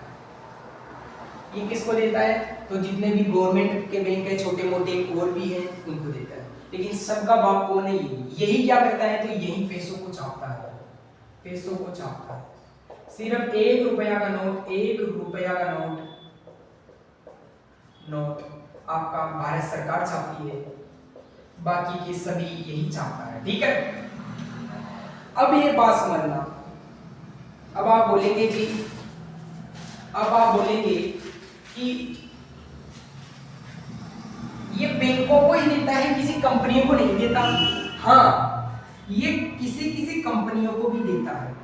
ये किसको देता है? तो जितने भी गवर्नमेंट के बैंक है, छोटे मोटे और भी हैं, उनको देता है। लेकिन सबका बाप को नहीं, यही क्या करता है? तो यही पैसों को छापता है, पैसों को छापता है। सिर्फ 1 रुपया का नोट, 1 रुपया का नोट आपका भारत सरकार छापती है, बाकी के सभी यही छापता है। ठीक है, अब ये बात समझना। अब आप बोलेंगे कि ये बैंकों को ही देता है, किसी कंपनियों को नहीं देता। हाँ, ये किसी कंपनियों को भी देता है,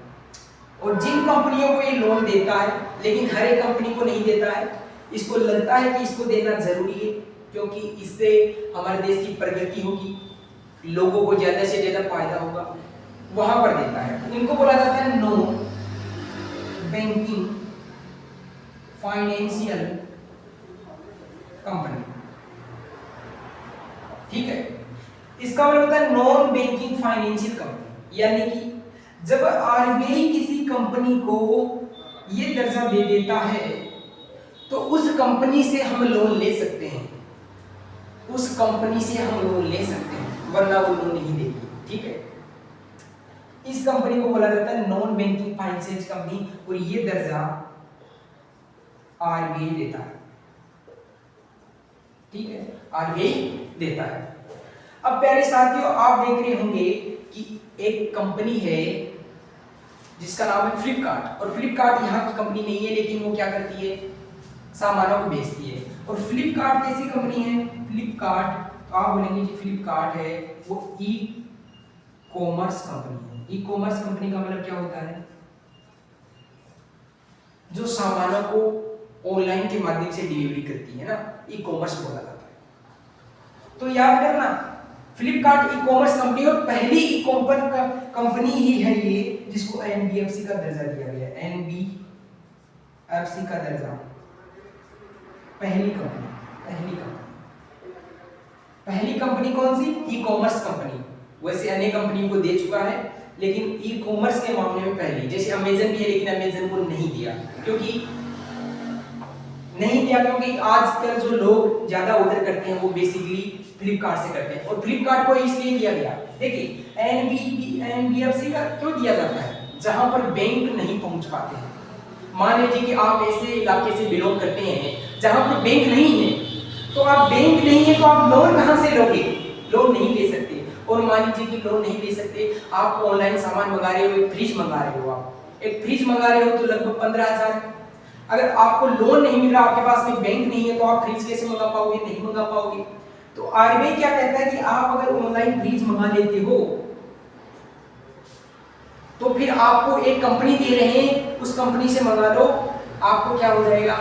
और जिन कंपनियों को ये लोन देता है, लेकिन हर एक कंपनी को नहीं देता है। इसको लगता है कि इसको देना जरूरी है, क्योंकि इससे हमारे देश की प्रगति होगी, लोगों को ज्यादा से ज्यादा फायदा होगा, वहां पर देता है। इनको बोला जाता है नॉन बैंकिंग फाइनेंशियल कंपनी। ठीक है, इसका मतलब होता है नॉन बैंकिंग फाइनेंशियल कंपनी। यानी कि जब आरबीआई किसी कंपनी को ये दर्जा दे देता है तो उस कंपनी से हम लोन ले सकते हैं, उस कंपनी से हम लोन ले सकते हैं, वरना वो लोन नहीं देगी। ठीक है, इस कंपनी को बोला जाता है नॉन बैंकिंग फाइनेंशियल कंपनी, और ये दर्जा आरबीआई देता है। ठीक है, आरबीआई देता है। अब प्यारे साथियों, आप देख रहे होंगे कि एक कंपनी है जिसका नाम है फ्लिपकार्ट, और फ्लिपकार्ट यहाँ की कंपनी नहीं है, लेकिन वो क्या करती है, सामानों को बेचती है। और फ्लिपकार्ट कैसी कंपनी है, फ्लिपकार्ट तो आप बोलेंगे जी फ्लिपकार्ट है वो ई कॉमर्स कंपनी है। ई कॉमर्स कंपनी का मतलब क्या होता है, जो सामानों को ऑनलाइन के माध्यम से डिलीवरी करती है ना, ई कॉमर्स बोला जाता है। तो याद करना, फ्लिपकार्ट ई कॉमर्स कंपनी और पहली ई कॉमर्स कंपनी ही है ये जिसको एनबीएफसी का दर्जा दिया गया है। एनबीएफसी का दर्जा, पहली कंपनी कौन सी, ई कॉमर्स कंपनी। वैसे अन्य कंपनी को दे चुका है, लेकिन ई कॉमर्स के मामले में पहली, जैसे अमेजन भी है, लेकिन अमेजन को नहीं दिया क्योंकि आजकल जो लोग ज्यादा ऑर्डर करते हैं वो बेसिकली फ्लिपकार्ट से करते हैं, और फ्लिपकार्ट को इसलिए दिया गया। देखिए एनबीएफसी का क्यों दिया जाता है, जहां पर बैंक नहीं पहुंच पाते हैं। मान लीजिए कि आप ऐसे इलाके से बिलोंग करते हैं जहां पर बैंक नहीं है, तो आप बैंक नहीं है तो आप लोन कहां से लोगे, लोन नहीं ले सकते। और मान लीजिए कि लोन नहीं ले सकते, आप ऑनलाइन सामान मंगा रहे हो, एक फ्रिज मंगा रहे हो, आप एक फ्रिज मंगा रहे हो तो लगभग 15,000। अगर आपको लोन नहीं मिल रहा, आपके पास में बैंक नहीं है, तो आप फ्रिज कैसे मंगा पाओगे, नहीं मंगा पाओगे। तो आरबीआई क्या कहता है कि आप अगर ऑनलाइन फ्रिज मंगा लेते हो तो फिर आपको एक कंपनी दे रहे हैं, उस कंपनी से मंगा लो, आपको क्या हो जाएगा,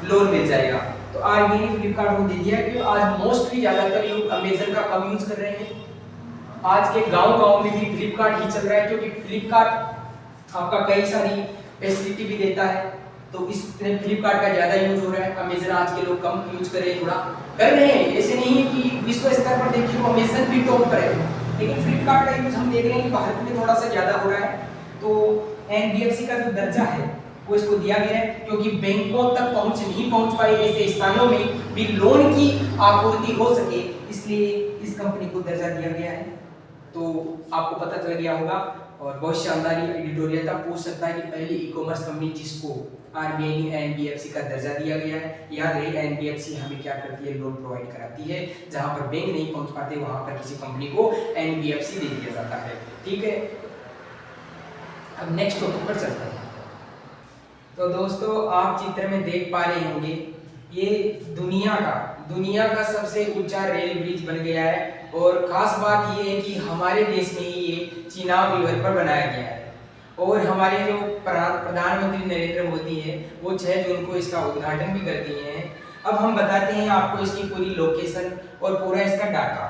लोन मिल जाएगा। तो आरबीआई ने फ्लिपकार्ट को दे दिया कि आज मोस्टली ज्यादातर लोग अमेजन का कम यूज कर रहे हैं। आज के गांव में भी फ्लिपकार्ट ही चल रहा है, क्योंकि फ्लिपकार्ट आपका कई सारी फैसिलिटी भी देता है, तो इसमें फ्लिपकार्ट का ज्यादा यूज हो रहा है। अमेजन आज के लोग कम यूज कर रहे हैं, थोड़ा कर रहे हैं। ऐसे नहीं है कि विश्व स्तर पर देखिए तो अमेजन भी टॉप पर है, लेकिन फ्लिपकार्ट का यूज हम देख रहे हैं कि भारत में थोड़ा सा ज्यादा हो रहा है। तो एनबीएफसी का जो दर्जा है वो इसको दिया गया है, क्योंकि बैंकों तक नहीं पहुंच पाए ऐसे स्थानों में भी लोन की आपूर्ति हो सके, इसलिए इस कंपनी को दर्जा दिया गया है। तो आपको पता चल गया होगा, और बहुत शानदार एडिटोरियल था। पूछ सकता है कि पहली ई कॉमर्स कंपनी जिसको आरबीआई ने एनबीएफसी का दर्जा दिया गया है। याद रहे, एनबीएफसी हमें क्या करती है, लोन प्रोवाइड कराती है। जहां पर बैंक नहीं पहुंच पाते वहां पर किसी कंपनी को एनबीएफसी दे दिया जाता है। ठीक है, अब नेक्स्ट टॉपिक पर चलते हैं। तो दोस्तों, आप चित्र में देख पा रहे होंगे, ये दुनिया का सबसे ऊंचा रेल ब्रिज बन गया है। और खास बात ये है कि हमारे देश में ही ये चिनाब रिवर पर बनाया गया है। और हमारे जो प्रधानमंत्री नरेंद्र मोदी है वो 6 जून को इसका उद्घाटन भी कर दिए हैं। अब हम बताते हैं आपको इसकी पूरी लोकेशन और पूरा इसका डाटा।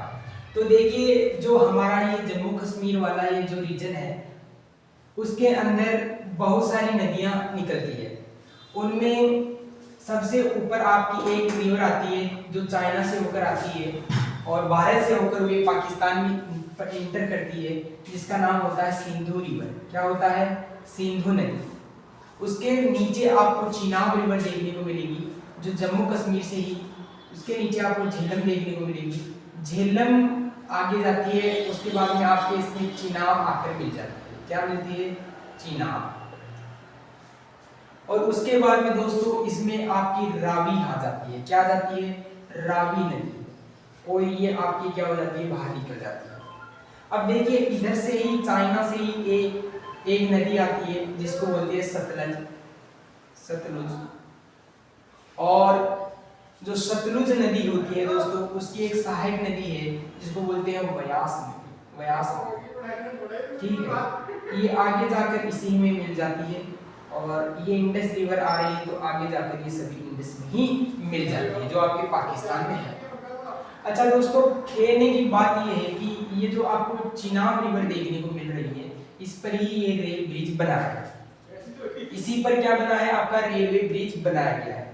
तो देखिए, जो हमारा ये जम्मू कश्मीर वाला ये जो रीजन है, उसके अंदर बहुत सारी नदियां निकलती है। उनमें सबसे ऊपर आपकी एक रिवर आती है जो चाइना से होकर आती है और भारत से होकर वे पाकिस्तान में इंटर करती है, जिसका नाम होता है सिंधु रिवर। क्या होता है, सिंधु नदी। उसके नीचे आपको चिनाब रिवर देखने को मिलेगी, जो जम्मू कश्मीर से ही। उसके नीचे आपको झेलम देखने को मिलेगी। झेलम आगे जाती है, उसके बाद में आपके इसमें चिनाब आकर मिल जाती है। क्या मिलती है, चिनाब। और उसके बाद में दोस्तों इसमें आपकी रावी आ जाती है। क्या आ जाती है, रावी नदी। और ये आपकी क्या हो जाती है, बाहर निकल जाती है। अब देखिए, इधर से ही चाइना से ही एक नदी आती है जिसको बोलते हैं सतलुज। और जो सतलुज नदी होती है दोस्तों, उसकी एक सहायक नदी है जिसको बोलते हैं व्यास नदी। ठीक है, ये आगे जाकर इसी में मिल जाती है। और ये इंडस रिवर आ रही है, तो आगे जाकर ये सभी इंडस में ही मिल जाती है, जो आपके पाकिस्तान में है। अच्छा दोस्तों, कहने की बात ये है कि ये जो आपको चिनाब रिवर देखने को मिल रही है, इस पर ही ये रेल ब्रिज बना है। इसी पर क्या बना है, आपका रेलवे ब्रिज बनाया गया है।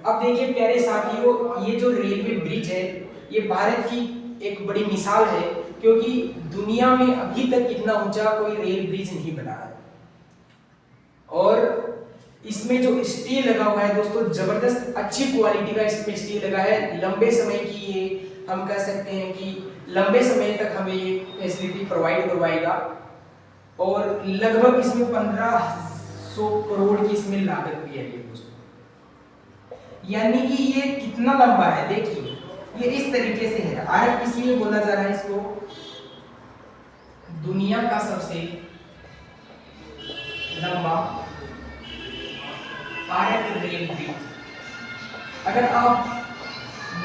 अब देखिए प्यारे साथियों, ये जो रेलवे ब्रिज है ये भारत की एक बड़ी मिसाल है, क्योंकि दुनिया में अभी तक इतना ऊंचा कोई रेल ब्रिज नहीं बना है। और इसमें जो स्टील लगा हुआ है दोस्तों, जबरदस्त अच्छी क्वालिटी का इसमें स्टील लगा है। लंबे समय की ये हम कह सकते हैं कि लंबे समय तक हमें ये फैसिलिटी प्रोवाइड करवाएगा। और लगभग इसमें 1500 करोड़ की इसमें लागत भी है ये दोस्तों। यानी कि ये कितना लंबा है देखिए, ये इस तरीके से है। आरक इसलिए बोला जा रहा है इसको दुनिया का सबसे लंबा आरक रेल ब्रिज। अगर आप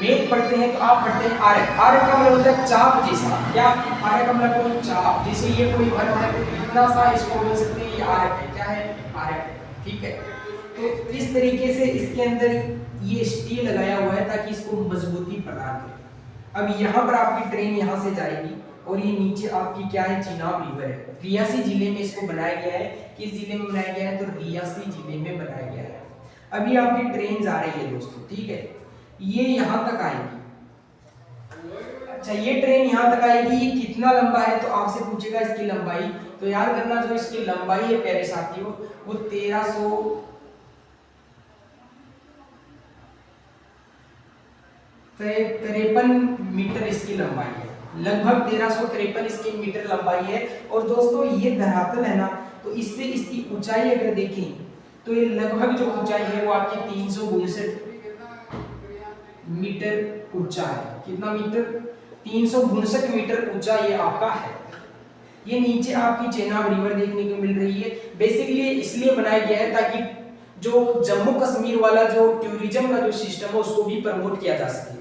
मैथ पढ़ते हैं तो आप पढ़ते हैं आरक। आरक का मतलब होता है चाप जैसा। क्या आरक का मतलब कोई चाप, जैसे ये कोई घर है तो इतना सा इसको बोल सकते हैं ये आरक है। क्या है? आरक है। ठीक है, तो इस तरीके से इसके अंदर ये स्टील लगाया हुआ है ताकि इसको मजबूती प्रदान करे। अब यहाँ पर आपकी ट्रेन यहाँ से जाएगी और ये नीचे आपकी क्या है? चिनाब रिवर है। रियासी जिले में इसको बनाया गया है। किस जिले में बनाया गया है? तो रियासी जिले में बनाया गया है। अभी आपकी ट्रेन जा रही है दोस्तों, ठीक है, ये यहाँ तक आएगी। अच्छा, ये ट्रेन यहाँ तक आएगी, ये कितना लंबा है तो आपसे पूछेगा इसकी लंबाई। तो याद करना जो इसकी लंबाई है प्यारे साथियों वो 1353 मीटर इसकी लंबाई है। लगभग 1353 इसकी मीटर लंबाई है। और दोस्तों ये धरातल है ना, तो इससे इसकी ऊंचाई अगर देखें तो ये लगभग जो ऊंचाई है वो आपकी 359 मीटर ऊंचा है। कितना मीटर? 359 मीटर ऊंचा ये आपका है। ये नीचे आपकी चेनाब रिवर देखने को मिल रही है। बेसिकली इसलिए बनाया गया है ताकि जो जम्मू कश्मीर वाला जो टूरिज्म का जो सिस्टम है उसको भी प्रमोट किया जा सके।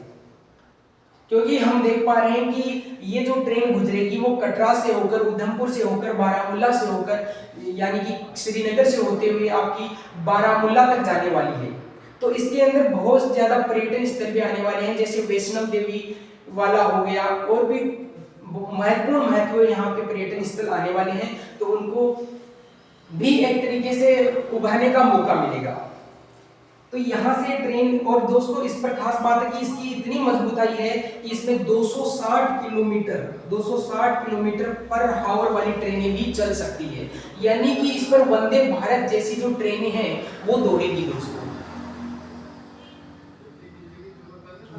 क्योंकि हम देख पा रहे हैं कि ये जो ट्रेन गुजरेगी वो कटरा से होकर, उधमपुर से होकर, बारामूला से होकर, यानी कि श्रीनगर से होते हुए आपकी बारामूला तक जाने वाली है। तो इसके अंदर बहुत ज्यादा पर्यटन स्थल भी आने वाले हैं, जैसे वैष्णव देवी वाला हो गया, और भी महत्व यहाँ पे पर्यटन स्थल आने वाले हैं। तो उनको भी एक तरीके से उभरने का मौका मिलेगा। तो यहाँ से ट्रेन, और दोस्तों इस पर खास बात है कि इसकी इतनी मजबूताई है कि इसमें 260 किलोमीटर पर हावर वाली ट्रेनें भी चल सकती है। यानी कि इस पर वंदे भारत जैसी जो ट्रेनें हैं वो दौड़ेगी दोस्तों।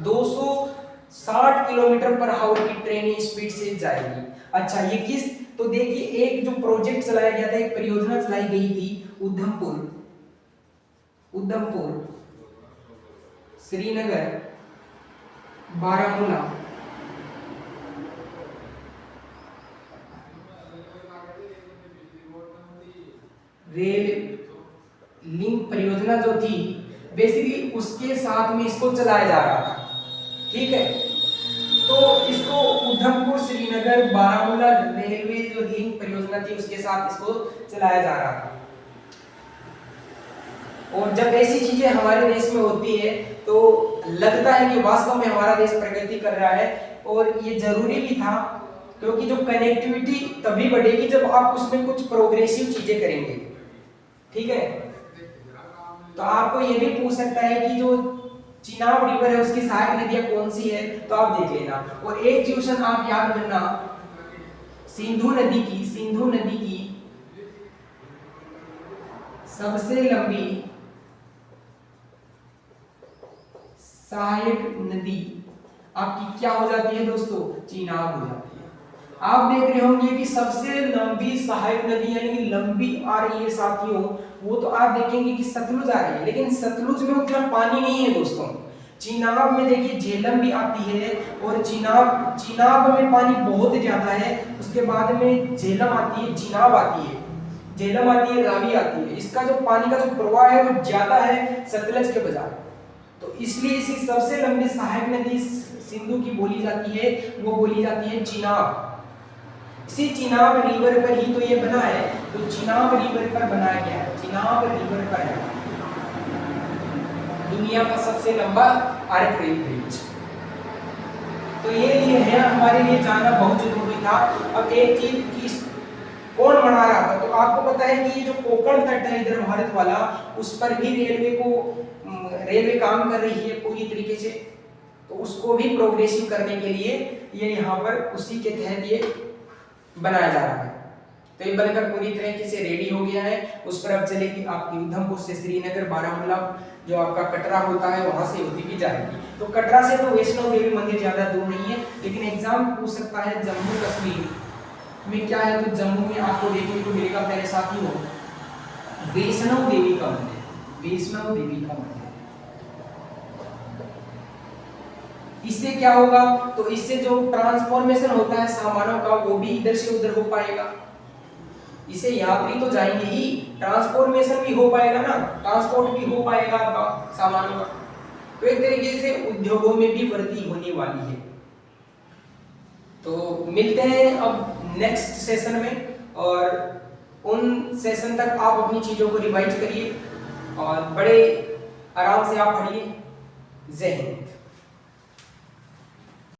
260 किलोमीटर पर हावर की ट्रेनें स्पीड से जाएगी। अच्छा, ये किस, तो देखिए एक जो प्रोजेक्ट चलाया गया था, एक परियोजना चलाई गई थी उधमपुर, श्रीनगर, बारामूला, रेल लिंक परियोजना जो थी, बेसिकली उसके साथ में इसको चलाया जा रहा था। ठीक है, तो इसको उधमपुर, श्रीनगर, बारामूला रेलवे जो लिंक परियोजना थी उसके साथ इसको चलाया जा रहा था। और जब ऐसी चीजें हमारे देश में होती है तो लगता है कि वास्तव में हमारा देश प्रगति कर रहा है। और ये जरूरी भी था, क्योंकि जो कनेक्टिविटी तभी बढ़ेगी जब आप उसमें कुछ प्रोग्रेसिव चीजें करेंगे। ठीक है, तो आपको ये भी पूछ सकता है कि जो चिनाब रिवर है उसकी सहायक नदियां कौन सी है, तो आप देख लेना। और एक क्वेश्चन आप याद करना, सिंधु नदी की सबसे लंबी सहायक नदी आपकी क्या हो जाती है दोस्तों? चिनाब हो जाती है। आप देख रहे होंगे कि सबसे लंबी सहायक नदी यानी कि लंबी आ रही है साथियों, वो तो आप देखेंगे कि सतलुज आ रही है, लेकिन सतलुज में उतना पानी नहीं है दोस्तों। चिनाब में देखिए झेलम भी आती है, और चिनाब में पानी बहुत ज्यादा है। उसके बाद में झेलम आती है, चिनाब आती है, झेलम आती है, रावी आती है। इसका जो पानी का जो प्रवाह है वो ज्यादा है सतलज के बजाय। तो इसलिए इसी सबसे लंबी सहायक नदी सिंधु की बोली जाती है, वो बोली जाती है चिनाब। इसी चिनाब रिवर पर ही तो ये बना है, तो चिनाब रिवर पर बनाया गया है। चिनाब रिवर पर है दुनिया का सबसे लंबा आर्क रेल ब्रिज। तो ये लिए है हमारे लिए जानना बहुत जरूरी था। अब एक चीज की कौन बना रहा था, तो आपको पता है कि ये जो कोंकण तट है इधर भारत वाला, उस पर भी रेलवे काम कर रही है पूरी तरीके से। तो उसको भी प्रोग्रेसिव करने के लिए ये यहाँ पर उसी के तहत ये बनाया जा रहा है। तो ये बनकर पूरी तरीके से रेडी हो गया है। उस पर अब चलेगी आपकी उधमपुर से श्रीनगर, बारामूला जो आपका कटरा होता है वहां से होती भी जाएगी। तो कटरा से तो वैष्णो देवी मंदिर ज्यादा दूर नहीं है, लेकिन एग्जाम पूछ सकता है जम्मू कश्मीर में क्या है। तो जम्मू में आपको देखने को मिलेगा मेरे साथियों वैष्णो देवी का मंदिर, वैष्णो देवी का मंदिर। इससे क्या होगा, तो इससे जो ट्रांसफॉर्मेशन होता है सामानों का वो भी इधर से उधर हो पाएगा। इसे यात्री तो जाएंगे ही, ट्रांसफॉर्मेशन भी हो पाएगा ना, ट्रांसपोर्ट भी हो पाएगा आपका सामानों का। तो एक तरीके से उद्योगों में भी वृद्धि होने वाली है। तो मिलते हैं अब नेक्स्ट सेशन में, और उन सेशन तक आप अपनी चीजों को रिवाइज करिए और बड़े आराम से आप पढ़िए। जय हिंद।